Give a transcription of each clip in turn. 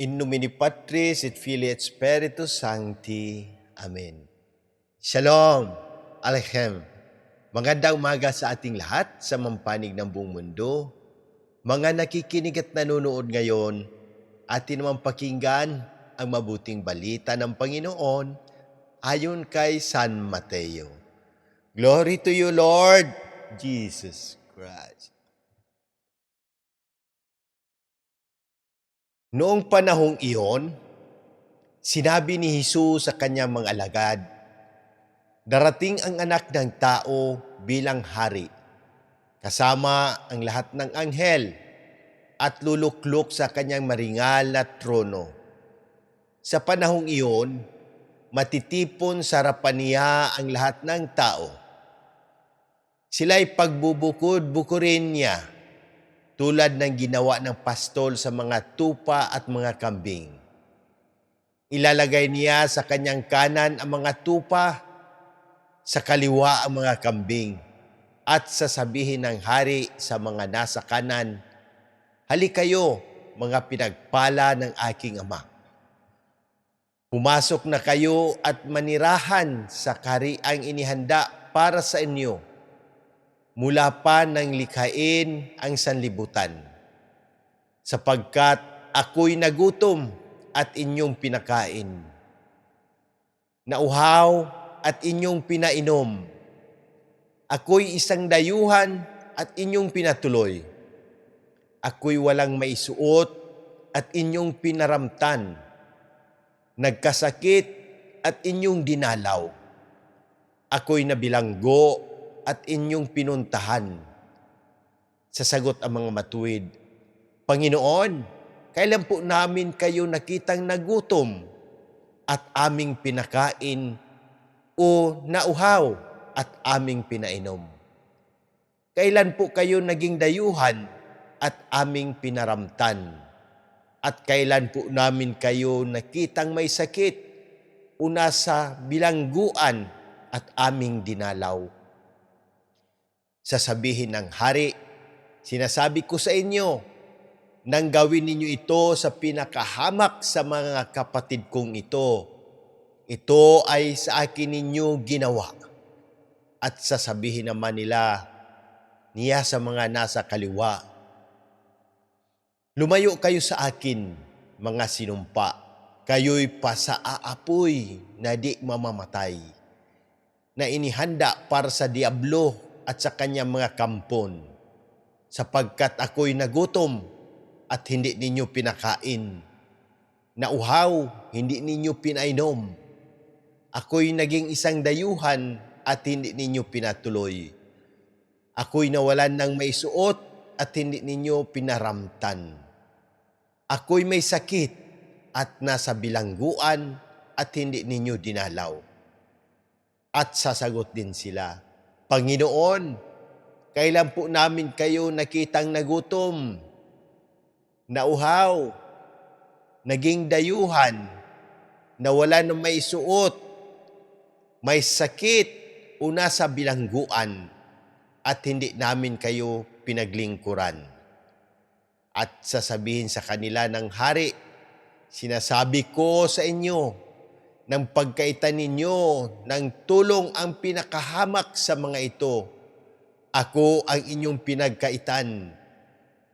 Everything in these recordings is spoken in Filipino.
In nomine Patris et Filii et Spiritus Sancti. Amen. Shalom! Aleichem! Magandang umaga sa ating lahat sa mampanig ng buong mundo. Mga nakikinig at nanonood ngayon, atin naman pakinggan ang mabuting balita ng Panginoon ayon kay San Mateo. Glory to you, Lord Jesus Christ. Noong panahong iyon, sinabi ni Jesus sa kanyang mga alagad, darating ang anak ng tao bilang hari, kasama ang lahat ng anghel at luluklok sa kanyang maringal na trono. Sa panahong iyon, matitipon sa harapan niya ang lahat ng tao. Sila'y pagbubukod-bukurin niya, tulad ng ginawa ng pastol sa mga tupa at mga kambing. Ilalagay niya sa kanyang kanan ang mga tupa, sa kaliwa ang mga kambing, at sasabihin ng hari sa mga nasa kanan, "Halika kayo, mga pinagpala ng aking ama. Pumasok na kayo at manirahan sa kahariang inihanda para sa inyo, mula pa nang likhain ang sanlibutan. Sapagkat ako'y nagutom at inyong pinakain. Nauhaw at inyong pinainom. Ako'y isang dayuhan at inyong pinatuloy. Ako'y walang maisuot at inyong pinaramtan. Nagkasakit at inyong dinalaw. Ako'y nabilanggo at inyong pinuntahan." Sasagot ang mga matuwid, "Panginoon, kailan po namin kayo nakitang nagutom at aming pinakain o nauhaw at aming pinainom? Kailan po kayo naging dayuhan at aming pinaramtan? At kailan po namin kayo nakitang may sakit o nasa bilangguan at aming dinalaw?" Sasabihin ng hari, "Sinasabi ko sa inyo, nang gawin ninyo ito sa pinakahamak sa mga kapatid kong ito, ito ay sa akin ninyo ginawa." At sasabihin naman niya sa mga nasa kaliwa, "Lumayo kayo sa akin, mga sinumpa, kayo'y pasaaapoy na di mamamatay, na inihanda para sa diablo at sa kanyang mga kampon, sapagkat ako'y nagutom at hindi ninyo pinakain, nauhaw, hindi ninyo pinainom. Ako'y naging isang dayuhan at hindi ninyo pinatuloy. Ako'y nawalan ng maisuot at hindi ninyo pinaramtan. Ako'y may sakit at nasa bilangguan at hindi ninyo dinalaw." At sasagot din sila, "Panginoon, kailan po namin kayo nakitang nagutom, nauhaw, naging dayuhan, nawalan ng maisuot, may sakit o nasa bilangguan at hindi namin kayo pinaglingkuran?" At sasabihin sa kanila ng hari, "Sinasabi ko sa inyo, nang pagkaitan ninyo ng tulong ang pinakahamak sa mga ito, ako ang inyong pinagkaitan.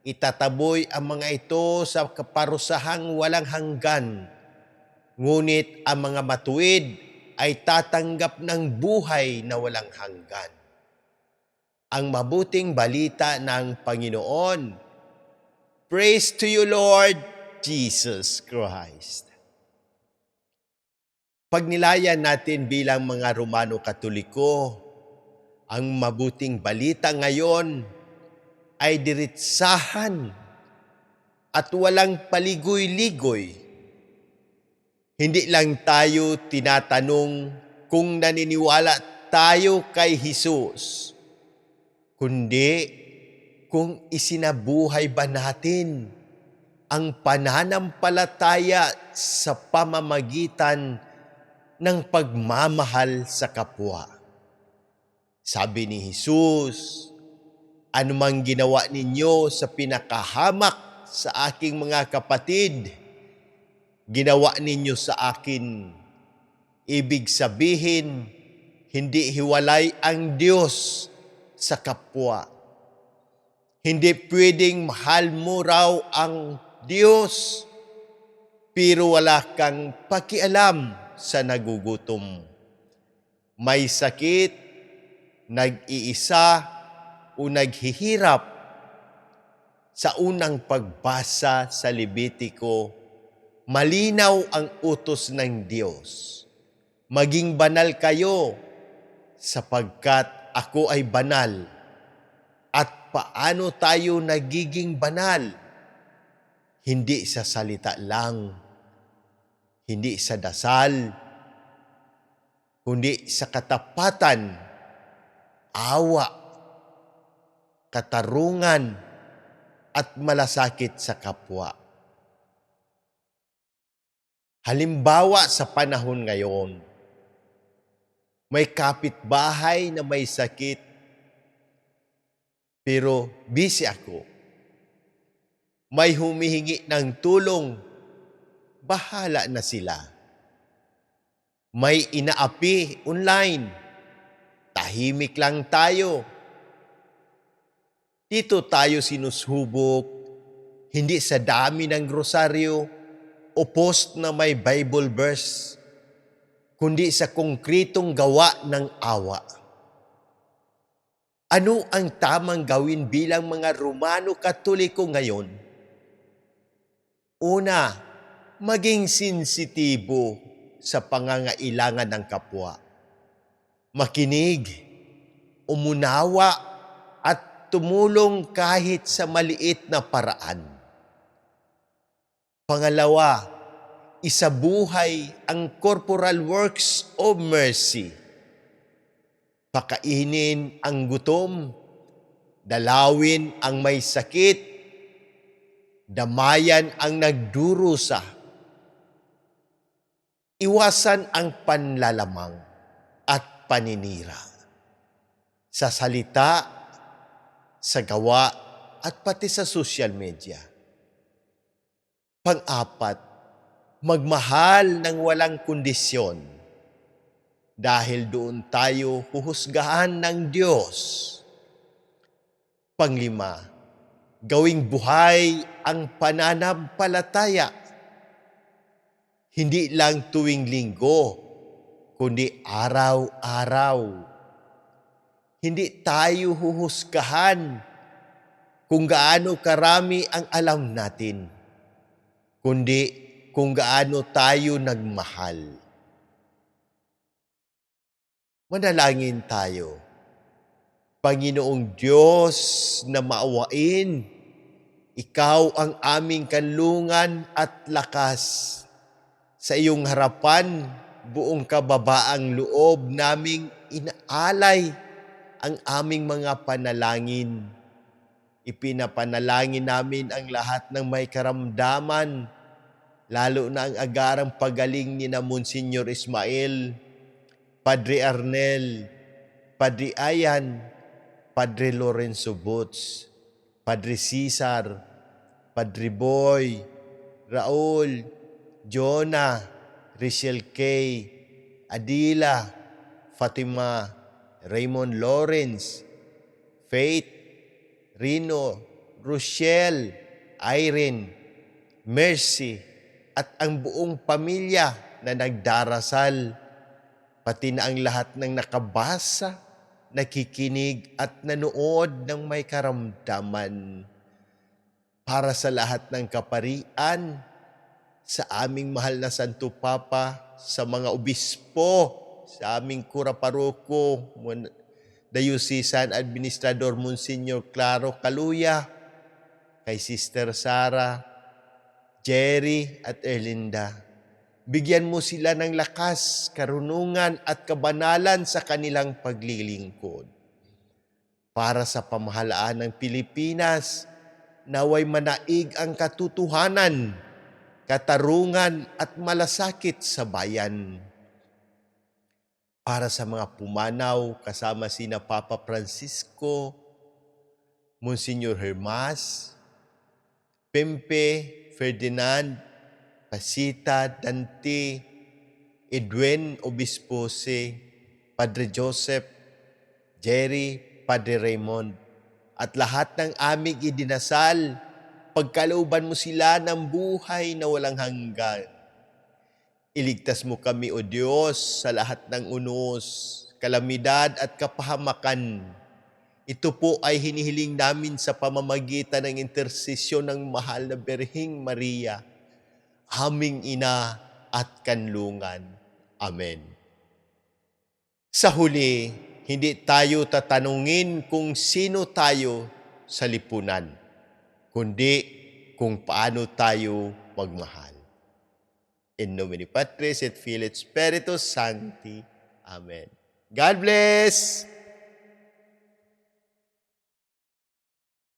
Itataboy ang mga ito sa kaparusahang walang hanggan. Ngunit ang mga matuwid ay tatanggap ng buhay na walang hanggan." Ang mabuting balita ng Panginoon. Praise to you, Lord Jesus Christ. Pagnilayan natin bilang mga Romano Katoliko, ang mabuting balita ngayon ay diretsahan at walang paligoy-ligoy. Hindi lang tayo tinatanong kung naniniwala tayo kay Jesus, kundi kung isinabuhay ba natin ang pananampalataya sa pamamagitan ng pagmamahal sa kapwa. Sabi ni Jesus, "Anumang ginawa ninyo sa pinakahamak sa aking mga kapatid, ginawa ninyo sa akin. Ibig sabihin, hindi hiwalay ang Diyos sa kapwa. Hindi pwedeng mahal mo raw ang Diyos, pero wala kang pakialam sa nagugutom. May sakit, nag-iisa, o naghihirap. Sa unang pagbasa sa Levitiko, malinaw ang utos ng Diyos. Maging banal kayo sapagkat ako ay banal. At paano tayo nagiging banal? Hindi sa salita lang, hindi sa dasal, kundi sa katapatan, awa, katarungan, at malasakit sa kapwa. Halimbawa sa panahon ngayon, may kapitbahay na may sakit, pero busy ako. May humihingi ng tulong, bahala na sila. May inaapi online, tahimik lang tayo. Dito tayo sinusubok, hindi sa dami ng rosaryo o post na may Bible verse, kundi sa konkretong gawa ng awa. Ano ang tamang gawin bilang mga Romano Katoliko ngayon? Una, maging sensitibo sa pangangailangan ng kapwa. Makinig, umunawa, at tumulong kahit sa maliit na paraan. Pangalawa, isabuhay ang corporal works of mercy. Pakainin ang gutom, dalawin ang may sakit, damayan ang nagdurusa. Iwasan ang panlalamang at paninira. Sa salita, sa gawa, at pati sa social media. Pang-apat, magmahal ng walang kondisyon. Dahil doon tayo huhusgahan ng Diyos. Panglima, gawing buhay ang pananampalataya. Hindi lang tuwing linggo, kundi araw-araw. Hindi tayo huhusgahan kung gaano karami ang alam natin, kundi kung gaano tayo nagmahal. Manalangin tayo. Panginoong Diyos na maawain, Ikaw ang aming kanlungan at lakas. Sa iyong harapan, buong kababaang loob naming inaalay ang aming mga panalangin. Ipinapanalangin namin ang lahat ng may karamdaman, lalo na ang agarang pagaling ni na Monsignor Ismael, Padre Arnel, Padre Ayan, Padre Lorenzo Boots, Padre Cesar, Padre Boy, Raul, Jonah, Richelle Kay, Adila, Fatima, Raymond Lawrence, Faith, Rino, Rochelle, Irene, Mercy, at ang buong pamilya na nagdarasal, pati na ang lahat ng nakabasa, nakikinig at nanood ng may karamdaman. Para sa lahat ng kaparian, sa aming mahal na Santo Papa, sa mga obispo, sa aming kura paroko, Diocesan Administrador Monsignor Claro Caluya, kay Sister Sara, Jerry at Erlinda. Bigyan mo sila ng lakas, karunungan at kabanalan sa kanilang paglilingkod. Para sa pamahalaan ng Pilipinas, naway manaig ang katotohanan, katarungan at malasakit sa bayan. Para sa mga pumanaw kasama sina Papa Francisco, Monsignor Hermas, Pempe, Ferdinand, Pasita Dante, Edwin Obispose, Padre Joseph, Jerry, Padre Raymond, at lahat ng aming idinasal, pagkalooban mo sila ng buhay na walang hanggan. Iligtas mo kami, O Diyos, sa lahat ng unos, kalamidad at kapahamakan. Ito po ay hinihiling namin sa pamamagitan ng intersesyon ng mahal na Birheng Maria, aming ina at kanlungan. Amen. Sa huli, hindi tayo tatanungin kung sino tayo sa lipunan, kundi kung paano tayo magmahal. In nomine Patris et Filii et Spiritus Sancti. Amen. God bless!